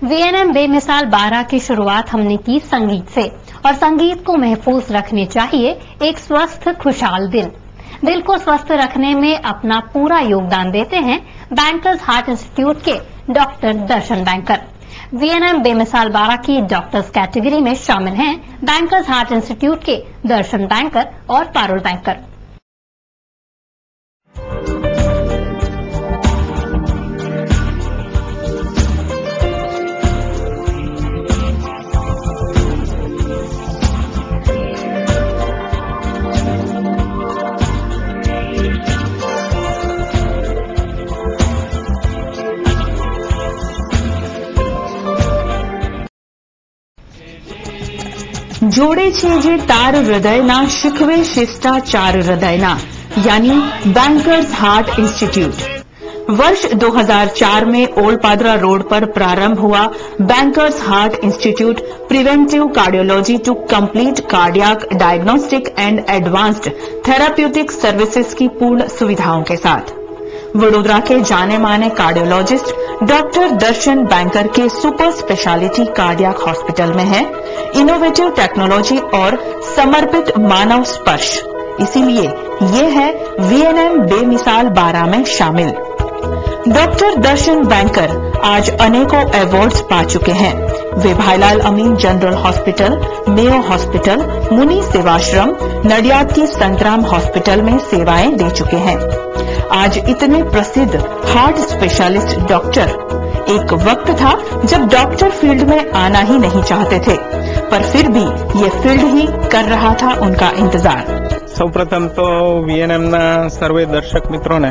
VNM बेमिसाल 12 की शुरुआत हमने की संगीत से, और संगीत को महफूज रखने चाहिए एक स्वस्थ खुशहाल दिल को स्वस्थ रखने में अपना पूरा योगदान देते हैं बैंकर्स हार्ट इंस्टीट्यूट के डॉक्टर दर्शन बैंकर। वीएनएम बेमिसाल 12 की डॉक्टर्स कैटेगरी में शामिल हैं बैंकर्स हार्ट इंस्टीट्यूट के दर्शन बैंकर और पारुल बैंकर। જોડે છે જે તાર હૃદયના શીખવે શિષ્ટાચાર હૃદયના यानी बैंकर्स हार्ट इंस्टीट्यूट। वर्ष 2004 में ओल्डपादरा रोड पर प्रारंभ हुआ Bankers heart Institute preventive cardiology to complete cardiac diagnostic and advanced therapeutic services की पूर्ण सुविधाओं के साथ वडोदरा के जाने माने कार्डियोलॉजिस्ट डॉक्टर दर्शन बैंकर के सुपर स्पेशलिटी कार्डियक हॉस्पिटल में है इनोवेटिव टेक्नोलॉजी और समर्पित मानव स्पर्श। इसीलिए ये है वीएनएम बेमिसाल 12 में शामिल। डॉक्टर दर्शन बैंकर आज अनेकों अवार्ड्स पा चुके हैं। वे भाईलाल अमीन जनरल हॉस्पिटल, मेयो हॉस्पिटल, मुनि सेवाश्रम, नडियाद की संतराम हॉस्पिटल में सेवाएं दे चुके हैं। आज इतने प्रसिद्ध हार्ट स्पेशलिस्ट डॉक्टर, एक वक्त था जब डॉक्टर फील्ड में आना ही नहीं चाहते थे, पर फिर भी ये फील्ड ही कर रहा था उनका इंतजार। સૌપ્રથમ તો વીએનએમ ના સર્વે દર્શક મિત્રોને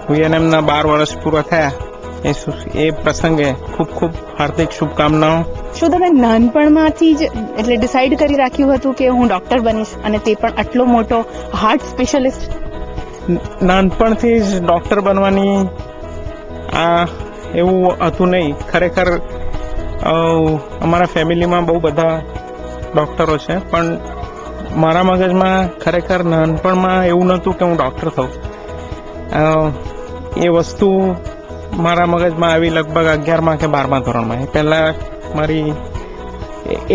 વીએનએમ ના 12 વર્ષ પૂરા થયા એ પ્રસંગે ખૂબ ખૂબ હાર્દિક શુભકામનાઓ। શું તમે નાનપણમાંથી જ એટલે ડિસાઈડ કરી રાખ્યું હતું કે હું ડોક્ટર બનીશ અને તે પણ આટલો મોટો હાર્ટ સ્પેશિયાલિસ્ટ? નાનપણથી જ ડોક્ટર બનવાની એવું હતું નહીં। ખરેખર અમારા ફેમિલીમાં બહુ બધા ડોક્ટરો છે, પણ મારા મગજમાં ખરેખર નાનપણમાં એવું નહોતું કે હું ડોક્ટર થઉં। એ વસ્તુ મારા મગજમાં આવી લગભગ 11મા કે 12મા ધોરણમાં। પહેલા મારી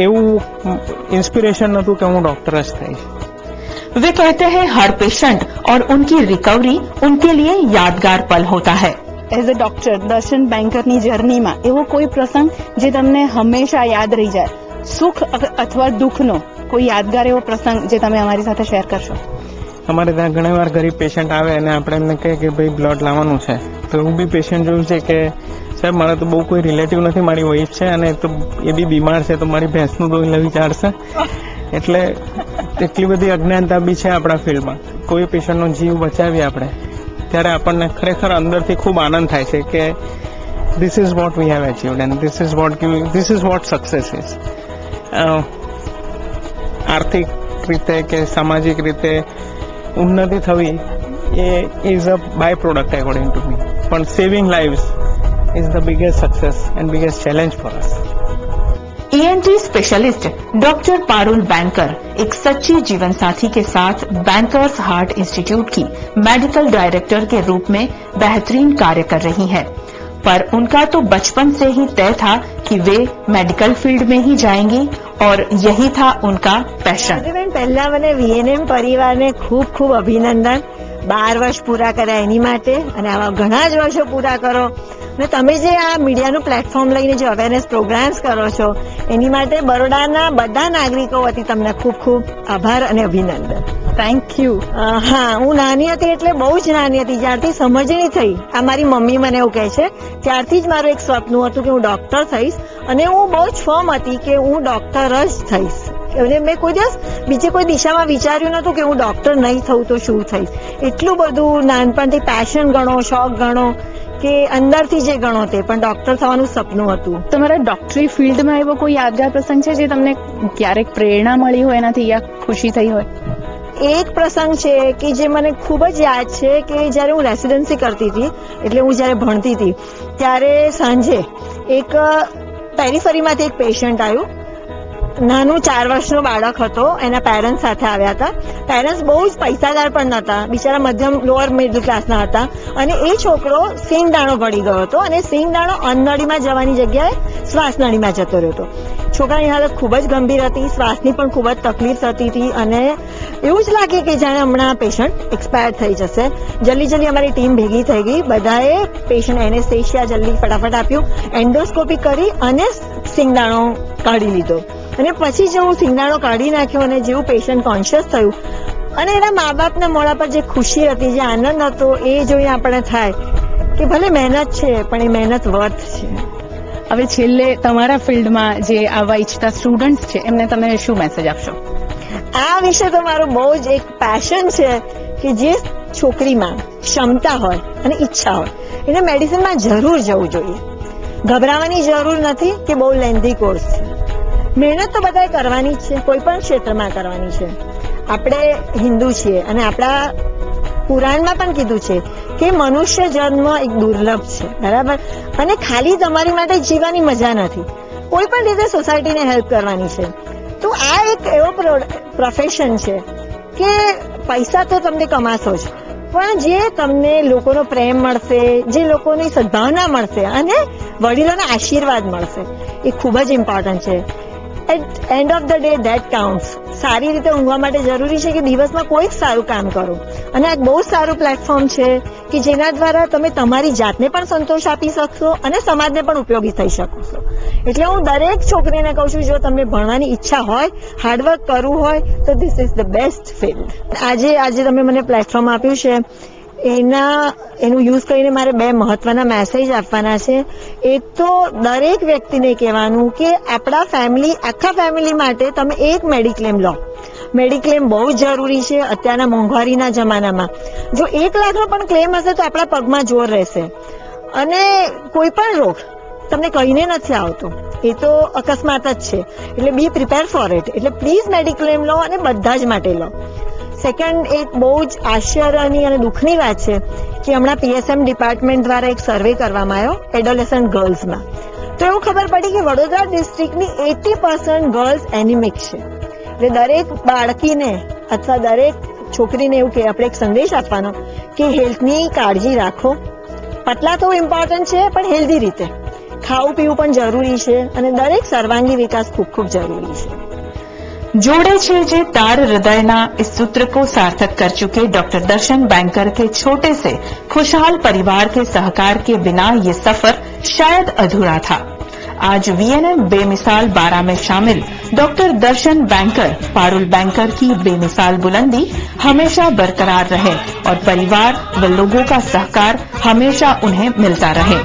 એવું ઇન્સ્પિરેશન નહોતું કે હું ડોક્ટર જ થઈશ। वे कहते हैं हर पेशेंट और उनकी रिकवरी उनके लिए यादगार पल होता है। એઝ અ ડોક્ટર દર્શન બેન્કરની જર્નીમાં એવો કોઈ પ્રસંગ જે તમને હંમેશા યાદ રહી જાય, સુખ અથવા દુઃખનો કોઈ યાદગાર એવો પ્રસંગ જે તમે અમારી સાથે શેર કરશો? અમારે ત્યાં ઘણી વાર ગરીબ પેશન્ટ આવે અને આપણે એમને કહીએ કે ભાઈ બ્લડ લાવવાનું છે, તો એવું બી પેશન્ટ જોયું છે કે સાહેબ મારા તો બહુ કોઈ રિલેટિવ નથી, મારી વાઈફ છે અને તો એ બી બીમાર છે, તો મારી ભેંસનું દૂધ લેવી ચાલશે। એટલે એટલી બધી અજ્ઞાનતા બી છે આપણા ફિલ્ડમાં। કોઈ પેશન્ટનો જીવ બચાવીએ આપણે ત્યારે આપણને ખરેખર અંદરથી ખૂબ આનંદ થાય છે કે this is what we have achieved and this is what success is. આર્થિક રીતે કે સામાજિક રીતે ઉન્નતિ થવી એ is a by product according to me, પણ saving lives is the biggest success and biggest challenge for us. ENT specialist doctor Parul Banker एक सच्ची जीवन साथी के साथ बैंकर्स हार्ट इंस्टीट्यूट की मेडिकल डायरेक्टर के रूप में बेहतरीन कार्य कर रही हैं, पर उनका तो बचपन से ही तय था कि वे मेडिकल फील्ड में ही जाएंगी और यही था उनका पैशन। पहला मैंने वीएनएम परिवार ने खूब खूब अभिनंदन। 12 વર્ષ પૂરા કર્યા એની માટે, અને આવા ઘણા જ વર્ષો પૂરા કરો, અને તમે જે આ મીડિયાનું પ્લેટફોર્મ લઈને જે અવેરનેસ પ્રોગ્રામ્સ કરો છો એની માટે બરોડાના બધા નાગરિકો વતી તમને ખૂબ ખૂબ આભાર અને અભિનંદન। Thank you. હા, હું નાની હતી એટલે બહુ જ નાની હતી, જ્યારથી સમજણી થઈ, આ મારી મમ્મી મને એવું કહે છે, ત્યારથી જ મારું એક સપનું હતું કે હું ડોક્ટર થઈશ, અને હું બહુ જ ફર્મ હતી કે હું ડોક્ટર જ થઈશ। અને મેં કોઈ દિવસ બીજી કોઈ દિશામાં વિચાર્યું નતું કે હું ડોક્ટર નહીં થઉં તો શું થઈશ। એટલું બધું નાનપણથી પેશન ગણો, શોખ ગણો કે અંદરથી જે ગણો તે, પણ ડોક્ટર થવાનું સપનું હતું। તમારા ડોક્ટરી ફિલ્ડમાં એવો કોઈ યાદગાર પ્રસંગ છે જે તમને ક્યારેક પ્રેરણા મળી હોય એનાથી યા ખુશી થઈ હોય? એક પ્રસંગ છે કે જે મને ખૂબ જ યાદ છે કે જ્યારે હું રેસિડેન્સી કરતી હતી, એટલે હું જ્યારે ભણતી હતી ત્યારે સાંજે એક પેરીફરીમાંથી એક પેશન્ટ આવ્યું, નાનું 4 વર્ષનું બાળક હતો, એના પેરેન્ટ્સ સાથે આવ્યા હતા. પેરેન્ટ્સ બહુ જ પૈસાદાર પણ નહોતા, બિચારા મધ્યમ લોઅર મિડલ ક્લાસના હતા, અને એ છોકરો સિંગદાણો ગળી ગયો હતો અને સિંગદાણો અન્નનળીમાં જવાની જગ્યાએ શ્વાસનળીમાં જતો રહ્યો હતો. છોકરાની હાલત ખૂબ જ ગંભીર હતી, શ્વાસની પણ ખૂબ જ તકલીફ થતી હતી અને એવું જ લાગે કે જાણે હમણાં પેશન્ટ એક્સપાયર થઈ જશે. જલ્દી અમારી ટીમ ભેગી થઈ ગઈ, બધાએ પેશન્ટ એનેસ્થેશિયા જલ્દી ફટાફટ આપ્યું, એન્ડોસ્કોપી કરી અને સિંગદાણો કાઢી લીધો. અને પછી જેવું સિંગદાણો કાઢી નાખ્યો અને જેવું પેશન્ટ કોન્શિયસ થયું અને એના મા બાપના મોઢા પર જે ખુશી હતી, જે આનંદ હતો, એ જોઈને આપણે થાય કે ભલે મહેનત છે પણ એ મહેનત વર્થ છે. હવે છેલ્લે તમારા ફિલ્ડમાં જે આવવા ઈચ્છતા સ્ટુડન્ટ્સ છે એમને તમે શું મેસેજ આપશો? આ વિશે તો મારું બહુ જ એક પેશન છે કે જે છોકરીમાં ક્ષમતા હોય અને ઈચ્છા હોય એને મેડિસિનમાં જરૂર જવું જોઈએ. ગભરાવાની જરૂર નથી કે બહુ લેન્ધી કોર્સ છે. મહેનત તો બધાએ કરવાની જ છે, કોઈ પણ ક્ષેત્રમાં કરવાની છે. આપણે હિન્દુ છીએ અને આપણા પુરાણમાં પણ કીધું છે કે મનુષ્ય જન્મ એક દુર્લભ છે, બરાબર? અને ખાલી તમારી માટે જીવવાની મજા નથી, કોઈ પણ રીતે સોસાયટીને હેલ્પ કરવાની છે. તો આ એક એવો પ્રોફેશન છે કે પૈસા તો તમને કમાશો જ, પણ જે તમને લોકોનો પ્રેમ મળશે, જે લોકોની સદ્ભાવના મળશે અને વડીલોના આશીર્વાદ મળશે, એ ખૂબ જ ઇમ્પોર્ટન્ટ છે. At end of the day that counts. સારી રીતે ઊંઘવા માટે જરૂરી છે કે દિવસમાં કોઈક સારું કામ કરો, અને આ બહુ સારું પ્લેટફોર્મ છે કે જેના દ્વારા તમે તમારી જાતને પણ સંતોષ આપી શકશો અને સમાજને પણ ઉપયોગી થઈ શકો છો. એટલે હું દરેક છોકરીને કહું છું, જો તમને ભણવાની ઈચ્છા હોય, હાર્ડવર્ક કરવું હોય, તો this is the best field. આજે તમે મને પ્લેટફોર્મ આપ્યું છે, એનું યુઝ કરીને મારે 2 મહત્વના મેસેજ આપવાના છે. એક તો દરેક વ્યક્તિને કહેવાનું કે આખા ફેમિલી માટે તમે એક મેડિક્લેમ લો. મેડિક્લેમ બહુ જ જરૂરી છે અત્યારના મોંઘવારીના જમાનામાં. જો 1 લાખનો પણ ક્લેમ હશે તો આપણા પગમાં જોર રહેશે. અને કોઈ પણ રોગ તમને કહીને નથી આવતો, એ તો અકસ્માત જ છે. એટલે બી પ્રિપેર ફોર ઇટ. એટલે પ્લીઝ મેડિક્લેમ લો અને બધા જ માટે લો. સેકન્ડ, એક બહુ જ આશ્ચર્યની અને દુઃખની વાત છે કે હમણાં PSM ડિપાર્ટમેન્ટ દ્વારા એક સર્વે કરવામાં આવ્યો એડોલેસન્ટ ગર્લ્સમાં. તો એવું ખબર પડી કે વડોદરા ડિસ્ટ્રિક્ટની 80% ગર્લ્સ એનિમિક છે. એટલે દરેક બાળકીને અથવા દરેક છોકરીને એવું કે આપણે એક સંદેશ આપવાનો કે હેલ્થની કાળજી રાખો. પતલા તો ઇમ્પોર્ટન્ટ છે, પણ હેલ્ધી રીતે ખાવું પીવું પણ જરૂરી છે, અને દરેક સર્वांगी विकास खूब खूब जरूरी है. जोड़े छे जे तार हृदयना इस सूत्र को सार्थक कर चुके डॉक्टर दर्शन बैंकर के छोटे से खुशहाल परिवार के सहकार के बिना ये सफर शायद अधूरा था. आज VNM बेमिसाल 12 में शामिल doctor Darshan banker Parul banker की बेमिसाल बुलंदी हमेशा बरकरार रहे और परिवार व लोगों का सहकार हमेशा उन्हें मिलता रहे.